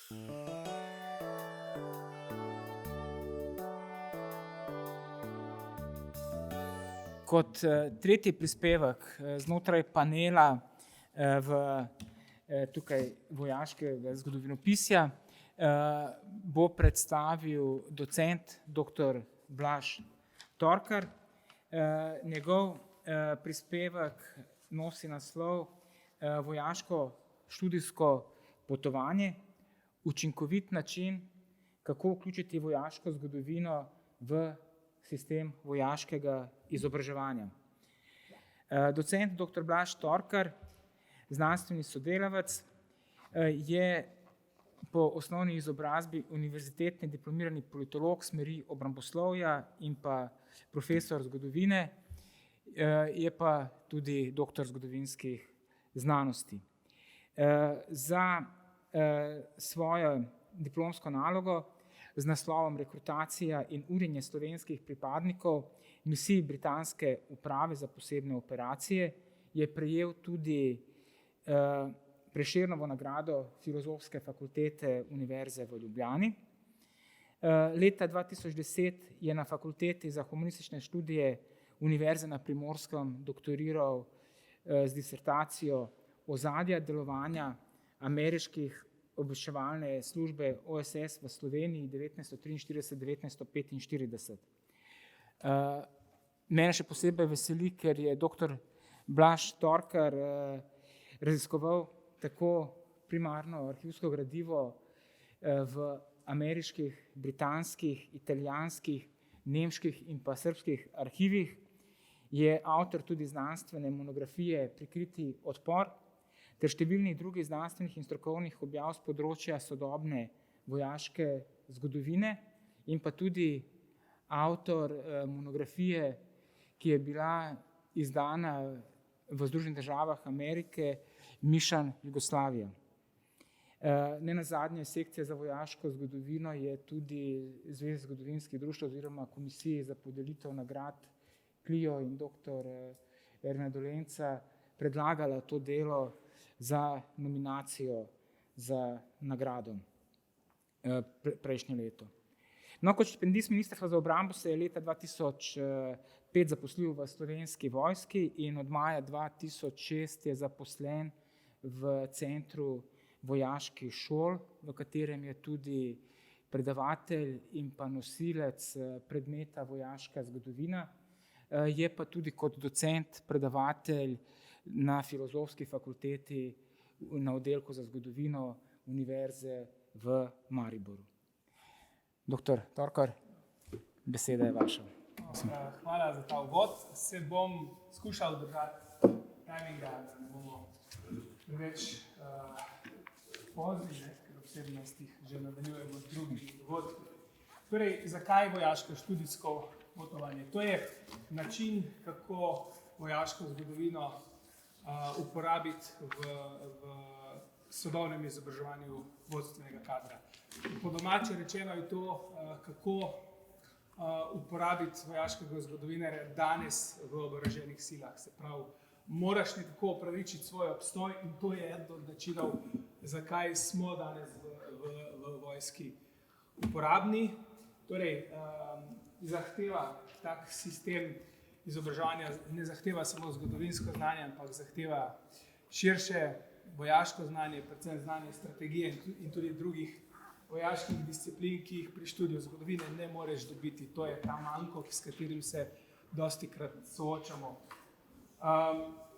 Kot tretji prispevek znotraj panela tukaj vojaškega zgodovinopisja bo predstavil docent dr. Blaž Torkar. Njegov prispevek nosi naslov Vojaško študijsko potovanje, učinkovit način, kako vključiti vojaško zgodovino v sistem vojaškega izobraževanja. Docent dr. Blaž Torkar, znanstveni sodelavec, je po osnovni izobrazbi univerzitetni diplomirani politolog smeri obramboslovja in pa profesor zgodovine, je pa tudi doktor zgodovinskih znanosti. Za svojo diplomsko nalogo z naslovom Rekrutacija in urjenje slovenskih pripadnikov misij britanske uprave za posebne operacije je prejel tudi Prešernovo nagrado Filozofske fakultete Univerze v Ljubljani. Leta 2010 je na Fakulteti za humanistične študije Univerze na Primorskem doktoriral z disertacijo Ozadja delovanja ameriških obveščevalne službe OSS v Sloveniji 1943-1945. Mene še posebej veseli, ker je dr. Blaž Torkar raziskoval tako primarno arhivsko gradivo v ameriških, britanskih, italijanskih, nemških in pa srbskih arhivih. Je avtor tudi znanstvene monografije Prikriti odpor ter številnih drugih znanstvenih in strokovnih objav z področja sodobne vojaške zgodovine in pa tudi avtor monografije, ki je bila izdana v Združenih državah Amerike, Mišan Jugoslavija. Nenazadnje sekcija za vojaško zgodovino je tudi Zveza zgodovinskih društev oziroma komisiji za podelitev nagrad Clio in dr. Ervina Dolenca predlagala to delo za nominacijo za nagrado prejšnje leto. No, kot štipendist Ministrstva za obrambo se je leta 2005 zaposlil v Slovenski vojski in od maja 2006 je zaposlen v Centru vojaških šol, v katerem je tudi predavatelj in pa nosilec predmeta vojaška zgodovina. Je pa tudi kot docent predavatelj na Filozofski fakulteti na oddelku za zgodovino Univerze v Mariboru. Dr. Torkar, beseda je vaša. Hvala za ta uvod. Se bom skušal držati tajminga, da ne bomo preveč pozni, ker ob 17. že nadaljujemo drugi dogodki. Torej, zakaj vojaško študijsko potovanje? To je način, kako vojaško zgodovino uporabiti v sodobnem izobraževanju vodstvenega kadra. Po domače rečeno je to, kako uporabiti vojaškega zgodovinarja danes v oboroženih silah. Se pravi, moraš nekako opravičiti svoj obstoj in to je eden od načinov, zakaj smo danes v vojski uporabni. Torej, zahteva tak sistem izobraževanja, ne zahteva samo zgodovinsko znanje, ampak zahteva širše vojaško znanje, predvsem znanje strategije in tudi drugih vojaških disciplin, ki jih pri študiju zgodovine ne moreš dobiti. To je ta manko, s katerim se dostikrat soočamo.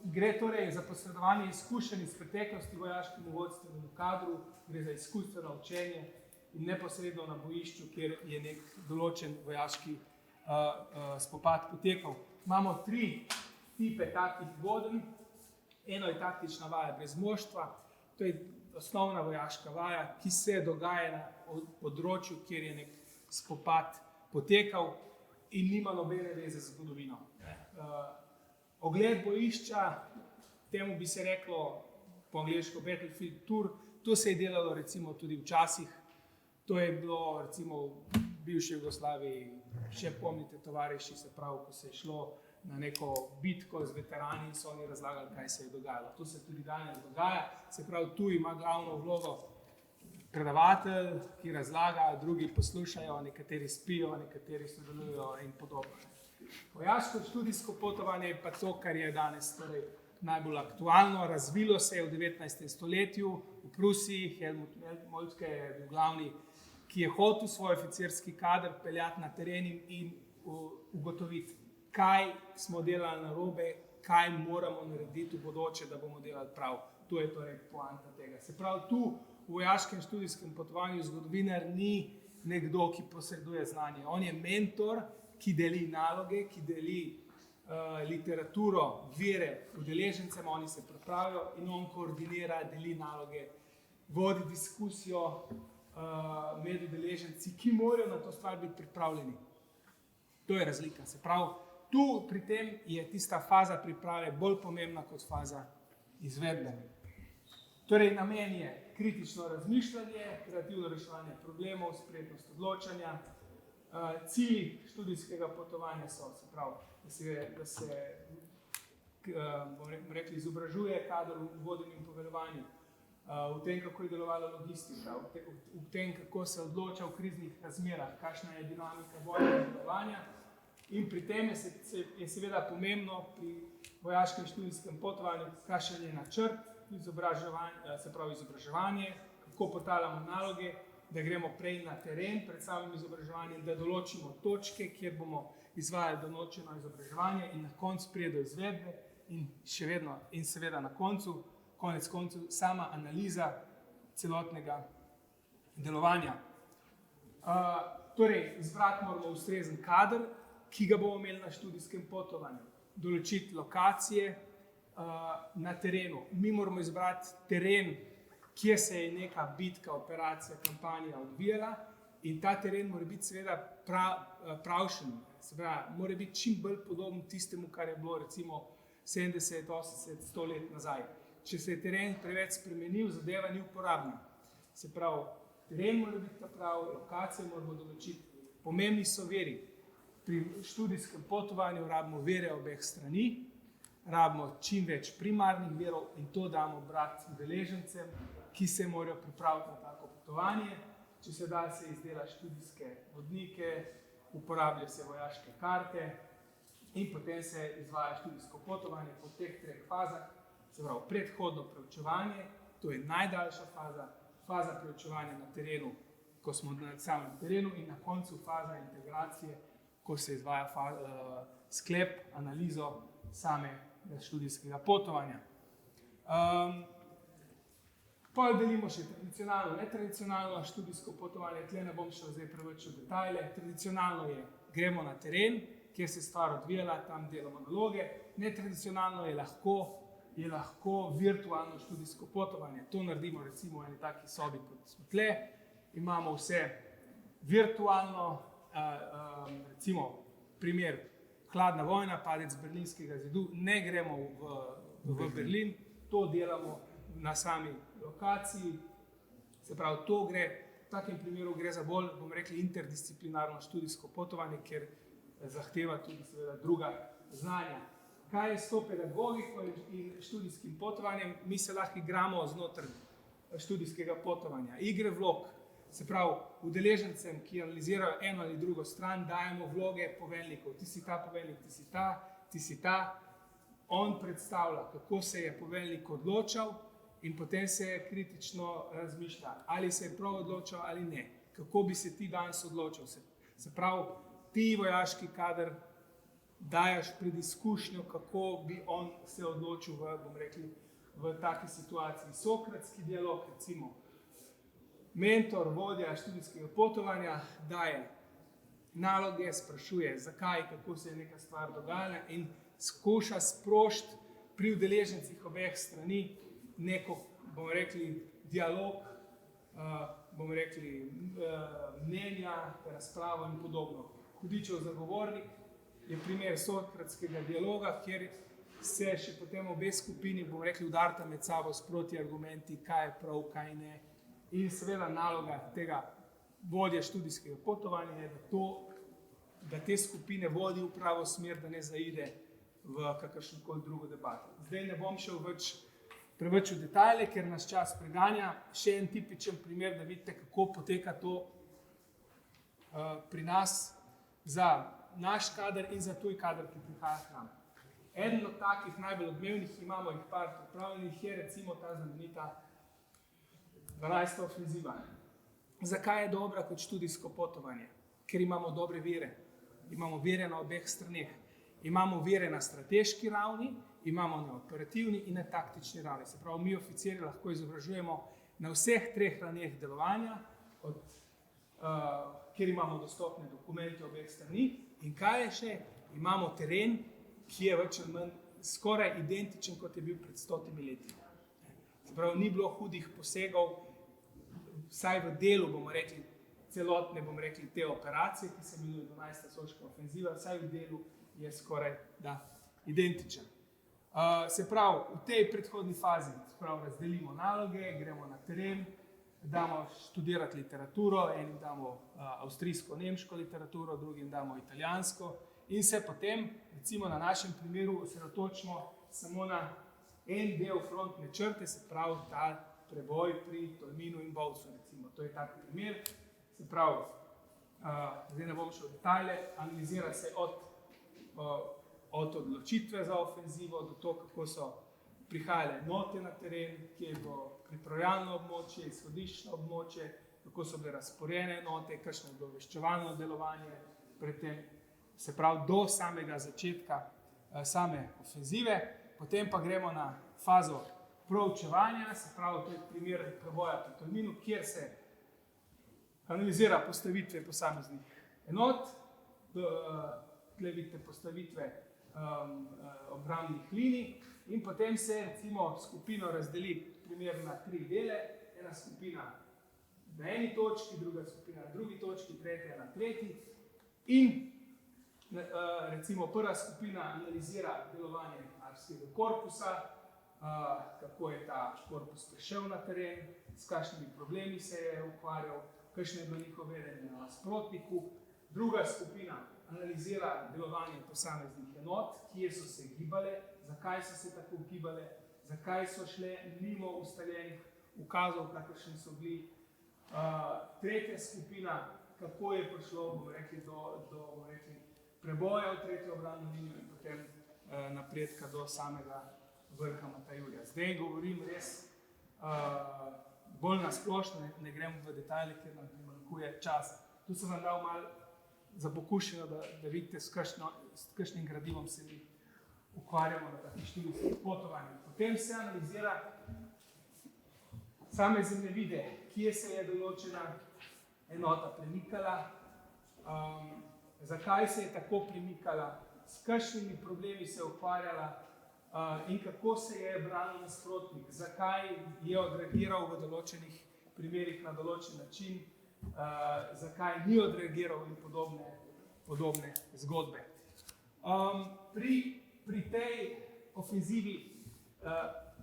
Gre torej za posredovanje izkušenj iz preteklosti vojaškemu vodstvenemu kadru, gre za izkustveno učenje in neposredno na bojišču, kjer je nek določen vojaški spopad potekal. Imamo 3 tipe takih vodenj. Eno je taktična vaja brez moštva, to je osnovna vojaška vaja, ki se dogaja na področju, kjer je nek spopad potekal in nima nobene veze z zgodovino. Ogled bojišča, temu bi se reklo po angleško battlefield tour, to se je delalo recimo tudi včasih, to je bilo recimo v bivši Jugoslaviji, še pomnite tovariši, se pravi, ko se je šlo na neko bitko z veterani in so oni razlagali, kaj se je dogajalo. To se tudi danes dogaja, se pravi, tu ima glavno vlogo predavatelj, ki razlaga, drugi poslušajo, nekateri spijo, nekateri sodelujo in podobno. Vojaško študijsko potovanje je pa to, kar je danes torej najbolj aktualno. Razvilo se je v 19. stoletju v Prusiji. Helmut Moltke je bil glavni, ki je hotel svoj oficirski kader peljati na teren in ugotoviti, kaj smo delali narobe, kaj moramo narediti v bodoče, da bomo delali prav. To je torej poanta tega. Se pravi, tu v vojaškem študijskem potovanju zgodovinar ni nekdo, ki posreduje znanje. On je mentor, ki deli naloge, ki deli literaturo, vire udeležencem, oni se pripravijo in on koordinira, deli naloge, vodi diskusijo med udeleženci, ki morajo na to stvar biti pripravljeni. To je razlika. Se pravi, tu pri tem je tista faza priprave bolj pomembna kot faza izvedbe. Torej, namen je kritično razmišljanje, kreativno reševanje problemov, spretnost odločanja. Cilji študijskega potovanja so, se pravi, da se bomo rekli, izobražuje kader v vodenju in poveljevanju, v tem, kako je delovala logistika, v tem, kako se odloča v kriznih razmerah, kakšna je dinamika vodenja in delovanja. In pri tem je seveda pomembno pri vojaškem študijskem potovanju, kakšen je načrt, se pravi izobraževanje, kako potaljamo naloge, da gremo prej na teren pred samim izobraževanjem, da določimo točke, kjer bomo izvajali določeno izobraževanje in na koncu pride do izvedbe in seveda na konec koncev sama analiza celotnega delovanja. Torej, izbrati moramo ustrezen kader, ki ga bomo imeli na študijskem potovanju, določiti lokacije na terenu. Mi moramo izbrati teren, kje se je neka bitka, operacija, kampanja odvijala in ta teren mora biti seveda pravšen, se pravi, mora biti čim bolj podoben tistemu, kar je bilo recimo 70, 80, 100 let nazaj. Če se je teren preveč spremenil, zadeva ni uporabna. Se pravi, teren mora biti ta prav, lokacije moramo določiti. Pomembni so viri. Pri študijskem potovanju rabimo vire obeh strani, rabimo čim več primarnih virov in to damo brati udeležencem, ki se morajo pripraviti na tako potovanje. Če se da, se izdela študijske vodnike, uporabljajo se vojaške karte in potem se izvaja študijsko potovanje po teh 3 fazah. Se pravi, predhodno preučevanje, to je najdaljša faza preučevanja na terenu, ko smo na samem terenu in na koncu faza integracije, ko se izvaja sklep, analizo samega študijskega potovanja. Pol delimo še tradicionalno, netradicionalno študijsko potovanje, tle ne bom šel zdaj preveč v detajle. Tradicionalno je, gremo na teren, kjer se stvar odvijala, tam delamo naloge. Netradicionalno je lahko virtualno študijsko potovanje. To naredimo recimo v eni taki sobi, kot smo tle. Imamo vse virtualno, recimo primer hladna vojna, padec Berlinskega zidu, ne gremo v Berlin, to delamo na sami lokaciji. Se pravi, v takem primeru gre za bolj, bomo rekli, interdisciplinarno študijsko potovanje, ker zahteva tudi seveda druga znanja. Kaj je s to pedagogiko in študijskim potovanjem? Mi se lahko igramo znotraj študijskega potovanja. Igre vlog, se pravi, udeležencem, ki analizirajo eno ali drugo stran, dajemo vloge poveljnikov. Ti si ta poveljnik, ti si ta. On predstavlja, kako se je poveljnik odločal in potem se kritično razmišlja, ali se je prav odločil ali ne. Kako bi se ti danes odločil? Se pravi, ti vojaški kader dajaš pred izkušnjo, kako bi on se odločil v taki situaciji. Sokratski dialog, recimo, mentor, vodja študijskega potovanja daje naloge, sprašuje, zakaj, kako se je neka stvar dogajala in skuša sprožiti pri udeležencih obeh strani neko, bomo rekli, dialog, bomo rekli, mnenja, razpravo in podobno. Hudičev zagovornik je primer sokratskega dialoga, kjer se še potem obe skupini, bomo rekli, udarta med sabo s protiargumenti, kaj je prav, kaj ne. In seveda naloga tega vodja študijskega potovanja je, da te skupine vodi v pravo smer, da ne zaide v kakršnokoli drugo debato. Zdaj ne bom šel več preveč v detajle, ker nas čas preganja. Še en tipičen primer, da vidite, kako poteka to pri nas za naš kader in za tuj kader, ki prihaja k nam. Eden od takih najbolj odmevnih, imamo jih par pripravljenih, je recimo ta znamenita 12. ofenziva. Zakaj je dobra kot študijsko potovanje? Ker imamo dobre vire. Imamo vire na obeh straneh. Imamo vire na strateški ravni, imamo na operativni in na taktični ravni. Se pravi, mi oficirji lahko izobražujemo na vseh treh ravneh delovanja, kjer imamo dostopne dokumente obeh strani. In kaj je še? Imamo teren, ki je več ali manj skoraj identičen, kot je bil pred 100 leti. Se pravi, ni bilo hudih posegov, vsaj v delu, bomo rekli, celotne, bomo rekli, te operacije, ki se imenuje 12. soška ofenziva, vsaj v delu je skoraj identičen. Se pravi, v tej predhodni fazi razdelimo naloge, gremo na teren, damo študirati literaturo, enim damo avstrijsko-nemško literaturo, drugim damo italijansko in se potem, recimo na našem primeru, osredotočimo samo na en del frontne črte, se pravi ta preboj pri Tolminu in Bovcu, recimo. To je tak primer. Se pravi, zdaj ne bom šel v detajle, analizira se od odločitve za ofenzivo do to, kako so prihajale enote na teren, kje je bilo pripravljalno območje, izhodiščno območje, kako so bile razporejene enote, kakšno je bilo obveščevalno delovanje pred tem, se pravi do samega začetka same ofenzive. Potem pa gremo na fazo proučevanja, se pravi, to je primer preboja pri Tolminu, kjer se analizira postavitve posameznih enot, tukaj vidite postavitve obrambnih linij in potem se recimo skupino razdeli primer na 3 dele, ena skupina na eni točki, druga skupina na drugi točki, tretja na tretji in recimo prva skupina analizira delovanje arskega korpusa, kako je ta korpus prišel na teren, s kakšnimi problemi se je ukvarjal, kakšno je bilo njihovo vedenje na nasprotniku. Druga skupina analizira delovanje posameznih enot, kje so se gibale, zakaj so se tako gibale, zakaj so šle mimo ustaljenih ukazov, kakršni so bili. Tretja skupina, kako je prišlo, bomo rekli, do preboja v tretjo obrambno linijo in potem napredka do samega vrha Matajurja. Zdaj govorim res bolj nasplošno, ne grem v detajle, ker nam primanjkuje časa. Tu sem vam dal malo za pokušeno, da vidite, s kakšnim gradivom se mi ukvarjamo na takih študijskih potovanjih. Potem se analizira same zemljevide, kje se je določena enota premikala, zakaj se je tako premikala, s kakšnimi problemi se je ukvarjala in kako se je branil nasprotnik, zakaj je odreagiral v določenih primerih na določen način, zakaj ni odreagiral in podobne zgodbe. Pri tej ofenzivi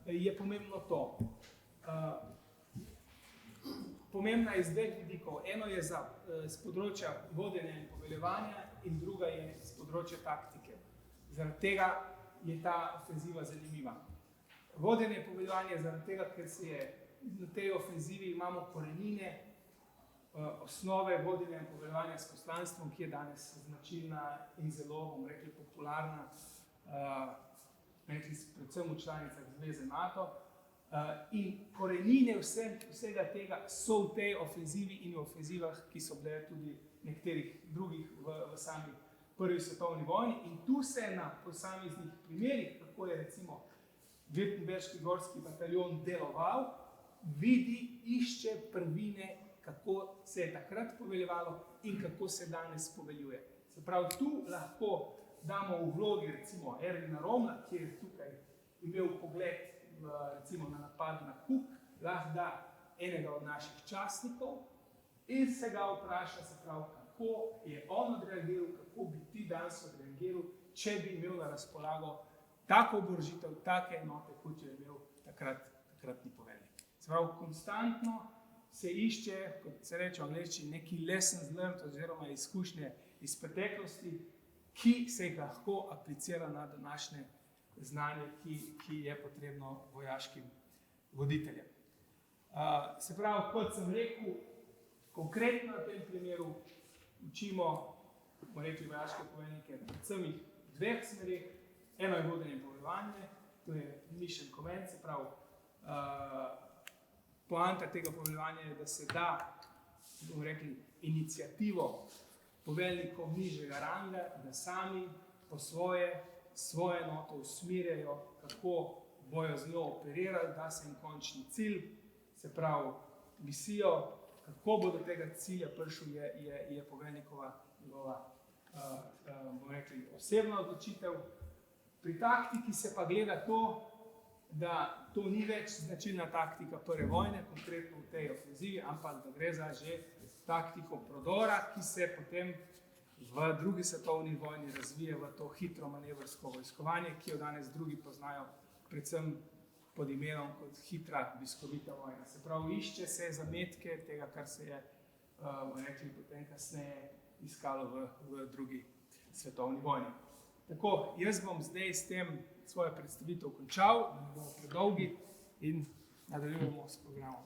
je pomembno to. Pomembna je z dveh vidikov. Eno je z področja vodenja in poveljevanja in druga je z področja taktike. Zaradi tega je ta ofenziva zanimiva. Vodenje in poveljevanje zaradi tega, ker se je na tej ofenzivi imamo korenine, osnove vodenja in poveljevanja s poslanstvom, ki je danes značilna in zelo, bomo rekli, popularna, predvsem v članicah Zveze NATO. In korenine vsega tega so v tej ofenzivi in v ofenzivah, ki so bile tudi nekaterih drugih v sami prvi svetovni vojni. In tu se na posameznih primerih, kako je recimo Württemberški gorski bataljon deloval, vidi, išče prvine, kako se je takrat poveljevalo in kako se danes poveljuje. Se pravi, tu lahko damo v vlogi recimo Erwina Rommla, ki je tukaj imel pogled recimo na napad na Kuk, lahko da enega od naših častnikov in se ga vpraša, se pravi, kako je on odreagiral, kako bi ti danes odreagiral, če bi imel na razpolago tako oborožitev, take enote, kot jo je imel takratni poveljnik. Se pravi, konstantno se išče, kot se reče v angleščini, neki lessons learned oziroma izkušnje iz preteklosti, ki se jih lahko aplicira na današnje znanje, ki je potrebno vojaškim voditeljem. Se pravi, kot sem rekel, konkretno v tem primeru učimo, bomo rekli, vojaške poveljnike predvsem v dveh smerih. Eno je vodenje in poveljevanje, to je mission command, se pravi, poanta tega poveljevanja je, da se da, bomo rekli, inicijativo poveljnikov nižjega ranga, da sami po svoje enoto usmerjajo, kako bojo z njo operirali, da se jim končni cilj, se pravi misijo, kako bo do tega cilja prišel, je poveljnikova njegova, bomo rekli, osebna odločitev. Pri taktiki se pa gleda to, da to ni več značilna taktika prve vojne, konkretno v tej ofenzivi, ampak da gre za že taktiko prodora, ki se potem v drugi svetovni vojni razvije v to hitro manevrsko vojskovanje, ki jo danes drugi poznajo predvsem pod imenom kot hitra bliskovita vojna. Se pravi, išče se zametke tega, kar se je, rekli, potem kasneje iskalo v drugi svetovni vojni. Tako, jaz bom zdaj s tem svojo predstavitev končal, da ne bomo predolgi in nadaljujemo s programom.